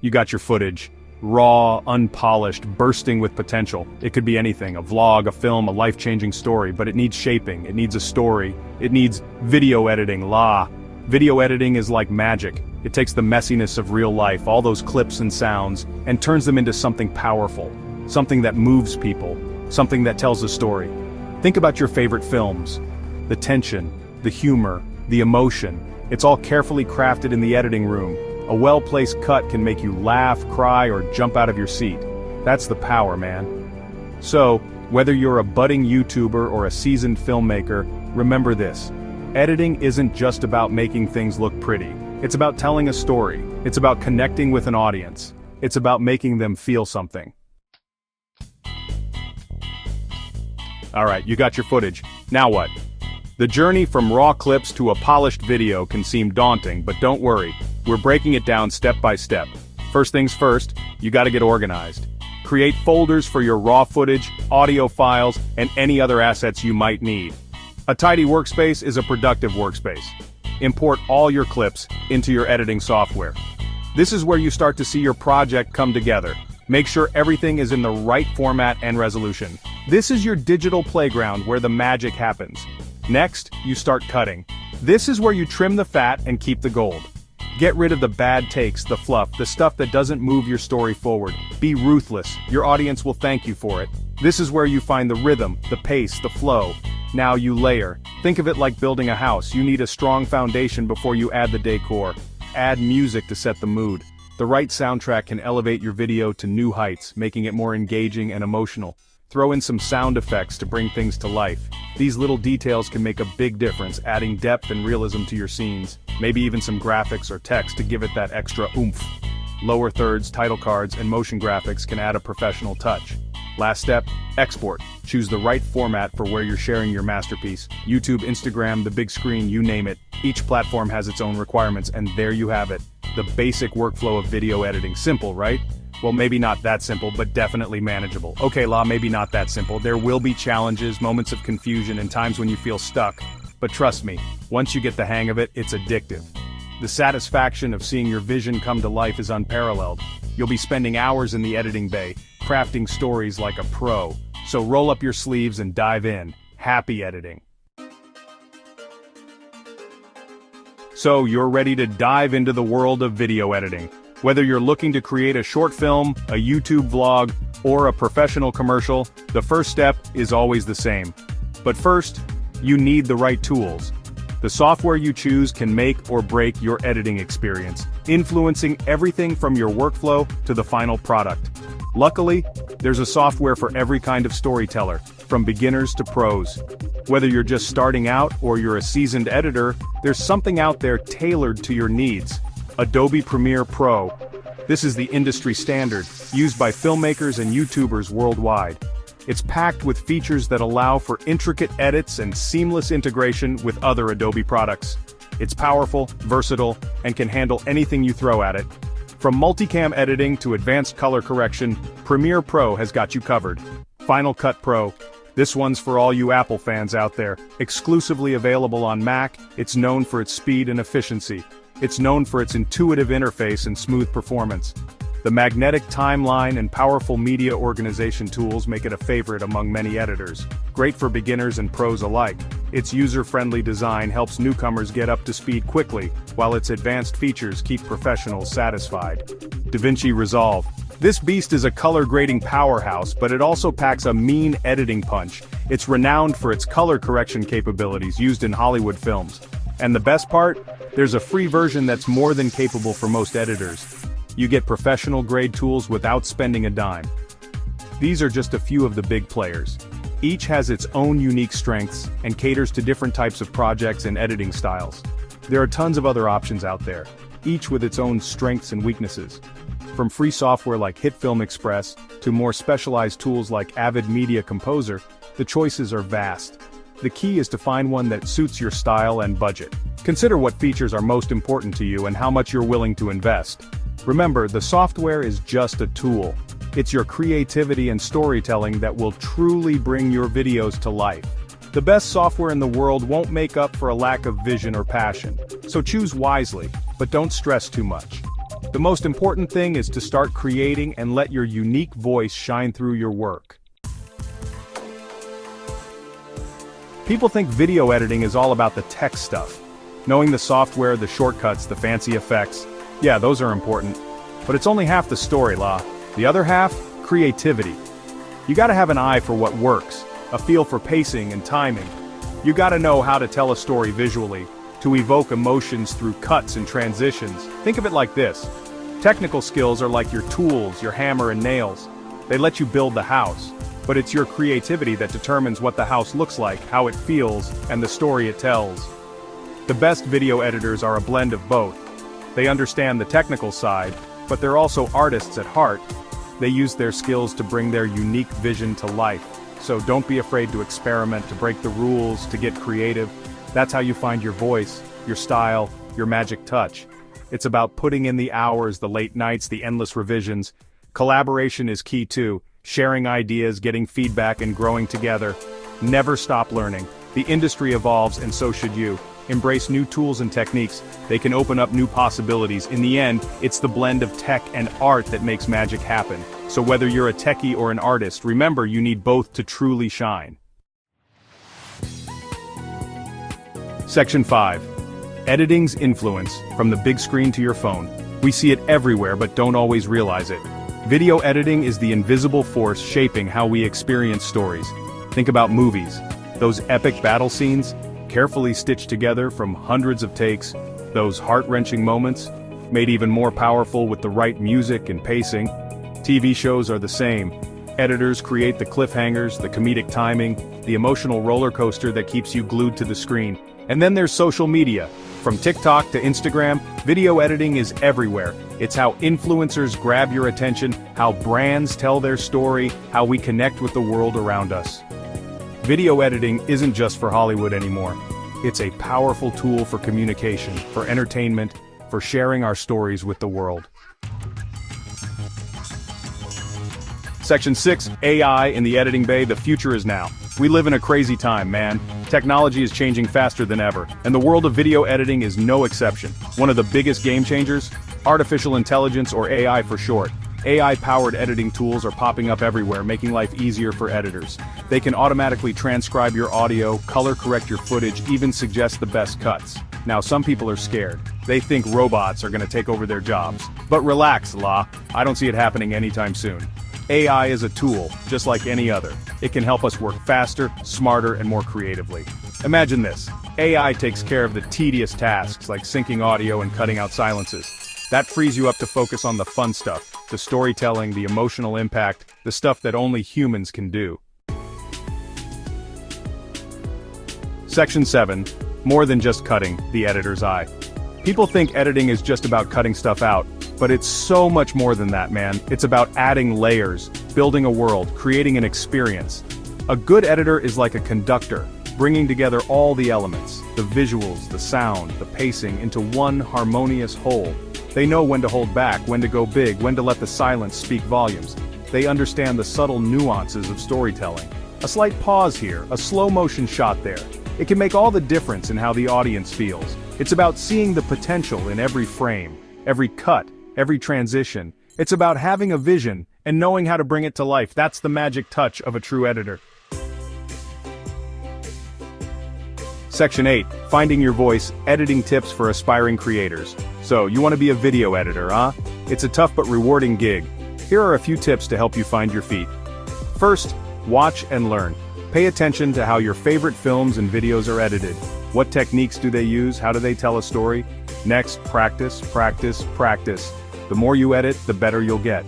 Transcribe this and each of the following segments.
You got your footage. Raw, unpolished, bursting with potential. It could be anything, a vlog, a film, a life-changing story, but it needs shaping, it needs a story, it needs video editing, Video editing is like magic. It takes the messiness of real life, all those clips and sounds, and turns them into something powerful. Something that moves people. Something that tells a story. Think about your favorite films. The tension, the humor, the emotion. It's all carefully crafted in the editing room. A well-placed cut can make you laugh, cry, or jump out of your seat. That's the power, man. So, whether you're a budding YouTuber or a seasoned filmmaker, remember this. Editing isn't just about making things look pretty. It's about telling a story. It's about connecting with an audience. It's about making them feel something. Alright, you got your footage. Now what? The journey from raw clips to a polished video can seem daunting, but don't worry. We're breaking it down step by step. First things first, you gotta get organized. Create folders for your raw footage, audio files, and any other assets you might need. A tidy workspace is a productive workspace. Import all your clips into your editing software. This is where you start to see your project come together. Make sure everything is in the right format and resolution. This is your digital playground where the magic happens. Next, you start cutting. This is where you trim the fat and keep the gold. Get rid of the bad takes, the fluff, the stuff that doesn't move your story forward. Be ruthless. Your audience will thank you for it. This is where you find the rhythm, the pace, the flow. Now you layer. Think of it like building a house. You need a strong foundation before you add the decor. Add music to set the mood. The right soundtrack can elevate your video to new heights, making it more engaging and emotional. Throw in some sound effects to bring things to life. These little details can make a big difference, adding depth and realism to your scenes. Maybe even some graphics or text to give it that extra oomph. Lower thirds, title cards, and motion graphics can add a professional touch. Last step, export. Choose the right format for where you're sharing your masterpiece. YouTube, Instagram, the big screen, you name it. Each platform has its own requirements, and there you have it. The basic workflow of video editing. Simple, right? Well, maybe not that simple, but definitely manageable. Okay, maybe not that simple. There will be challenges, moments of confusion, and times when you feel stuck. But trust me, once you get the hang of it, it's addictive. The satisfaction of seeing your vision come to life is unparalleled. You'll be spending hours in the editing bay, crafting stories like a pro. So roll up your sleeves and dive in. Happy editing. So you're ready to dive into the world of video editing. Whether you're looking to create a short film, a YouTube vlog, or a professional commercial, the first step is always the same. But first, you need the right tools. The software you choose can make or break your editing experience, influencing everything from your workflow to the final product. Luckily, there's a software for every kind of storyteller, from beginners to pros. Whether you're just starting out or you're a seasoned editor, there's something out there tailored to your needs. Adobe Premiere Pro. This is the industry standard, used by filmmakers and YouTubers worldwide. It's packed with features that allow for intricate edits and seamless integration with other Adobe products. It's powerful, versatile, and can handle anything you throw at it. From multicam editing to advanced color correction, Premiere Pro has got you covered. Final Cut Pro. This one's for all you Apple fans out there. Exclusively available on Mac, it's known for its speed and efficiency. It's known for its intuitive interface and smooth performance. The magnetic timeline and powerful media organization tools make it a favorite among many editors. Great for beginners and pros alike. Its user-friendly design helps newcomers get up to speed quickly, while its advanced features keep professionals satisfied. DaVinci Resolve. This beast is a color grading powerhouse, but it also packs a mean editing punch. It's renowned for its color correction capabilities used in Hollywood films. And the best part? There's a free version that's more than capable for most editors. You get professional grade tools without spending a dime. These are just a few of the big players. Each has its own unique strengths and caters to different types of projects and editing styles. There are tons of other options out there, each with its own strengths and weaknesses. From free software like HitFilm Express to more specialized tools like Avid Media Composer, the choices are vast. The key is to find one that suits your style and budget. Consider what features are most important to you and how much you're willing to invest. Remember, the software is just a tool. It's your creativity and storytelling that will truly bring your videos to life. The best software in the world won't make up for a lack of vision or passion. So choose wisely, but don't stress too much. The most important thing is to start creating and let your unique voice shine through your work. People think video editing is all about the tech stuff. Knowing the software, the shortcuts, the fancy effects. Yeah, those are important. But it's only half the story, La. The other half? Creativity. You gotta have an eye for what works, a feel for pacing and timing. You gotta know how to tell a story visually, to evoke emotions through cuts and transitions. Think of it like this. Technical skills are like your tools, your hammer and nails. They let you build the house. But it's your creativity that determines what the house looks like, how it feels, and the story it tells. The best video editors are a blend of both. They understand the technical side, but they're also artists at heart. They use their skills to bring their unique vision to life. So don't be afraid to experiment, to break the rules, to get creative. That's how you find your voice, your style, your magic touch. It's about putting in the hours, the late nights, the endless revisions. Collaboration is key too. Sharing ideas, getting feedback, and growing together. Never stop learning. The industry evolves, and so should you. Embrace new tools and techniques. They can open up new possibilities. In the end, it's the blend of tech and art that makes magic happen. So whether you're a techie or an artist, remember you need both to truly shine. Section 5. Editing's influence, from the big screen to your phone. We see it everywhere but don't always realize it. Video editing is the invisible force shaping how we experience stories. Think about movies. Those epic battle scenes, carefully stitched together from hundreds of takes, those heart-wrenching moments, made even more powerful with the right music and pacing. TV shows are the same. Editors create the cliffhangers, the comedic timing, the emotional roller coaster that keeps you glued to the screen. And then there's social media. From TikTok to Instagram, video editing is everywhere. It's how influencers grab your attention, how brands tell their story, how we connect with the world around us. Video editing isn't just for Hollywood anymore. It's a powerful tool for communication, for entertainment, for sharing our stories with the world. Section 6, AI in the editing bay. The future is now. We live in a crazy time, man. Technology is changing faster than ever, and the world of video editing is no exception. One of the biggest game changers? Artificial intelligence, or AI for short. AI-powered editing tools are popping up everywhere, making life easier for editors. They can automatically transcribe your audio, color correct your footage, even suggest the best cuts. Now some people are scared. They think robots are gonna take over their jobs. But relax, La. I don't see it happening anytime soon. AI is a tool, just like any other. It can help us work faster, smarter, and more creatively. Imagine this. AI takes care of the tedious tasks like syncing audio and cutting out silences. That frees you up to focus on the fun stuff, the storytelling, the emotional impact, the stuff that only humans can do. Section 7. More than just cutting, the editor's eye. People think editing is just about cutting stuff out, but it's so much more than that, man. It's about adding layers, building a world, creating an experience. A good editor is like a conductor, bringing together all the elements, the visuals, the sound, the pacing, into one harmonious whole. They know when to hold back, when to go big, when to let the silence speak volumes. They understand the subtle nuances of storytelling. A slight pause here, a slow motion shot there. It can make all the difference in how the audience feels. It's about seeing the potential in every frame, every cut, every transition. It's about having a vision and knowing how to bring it to life. That's the magic touch of a true editor. Section 8. Finding your voice, editing tips for aspiring creators. So, you want to be a video editor, huh? It's a tough but rewarding gig. Here are a few tips to help you find your feet. First, watch and learn. Pay attention to how your favorite films and videos are edited. What techniques do they use? How do they tell a story? Next, practice, practice, practice. The more you edit, the better you'll get.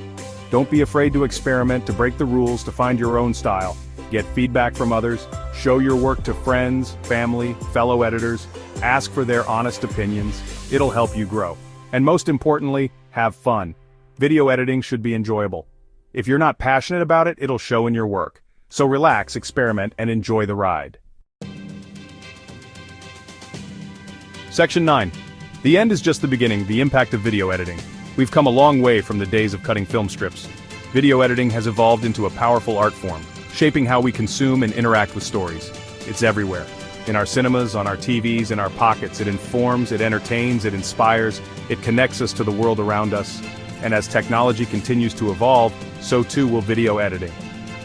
Don't be afraid to experiment, to break the rules, to find your own style. Get feedback from others. Show your work to friends, family, fellow editors. Ask for their honest opinions. It'll help you grow. And most importantly, have fun. Video editing should be enjoyable. If you're not passionate about it, it'll show in your work. So relax, experiment, and enjoy the ride. Section 9. The end is just the beginning, the impact of video editing. We've come a long way from the days of cutting film strips. Video editing has evolved into a powerful art form, shaping how we consume and interact with stories. It's everywhere. In our cinemas, on our TVs, in our pockets, it informs, it entertains, it inspires, it connects us to the world around us. And as technology continues to evolve, so too will video editing.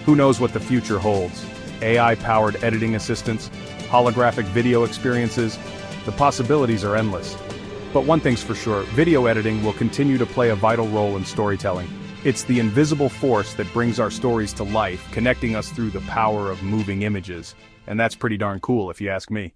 Who knows what the future holds? AI-powered editing assistants, holographic video experiences, the possibilities are endless. But one thing's for sure, video editing will continue to play a vital role in storytelling. It's the invisible force that brings our stories to life, connecting us through the power of moving images. And that's pretty darn cool if you ask me.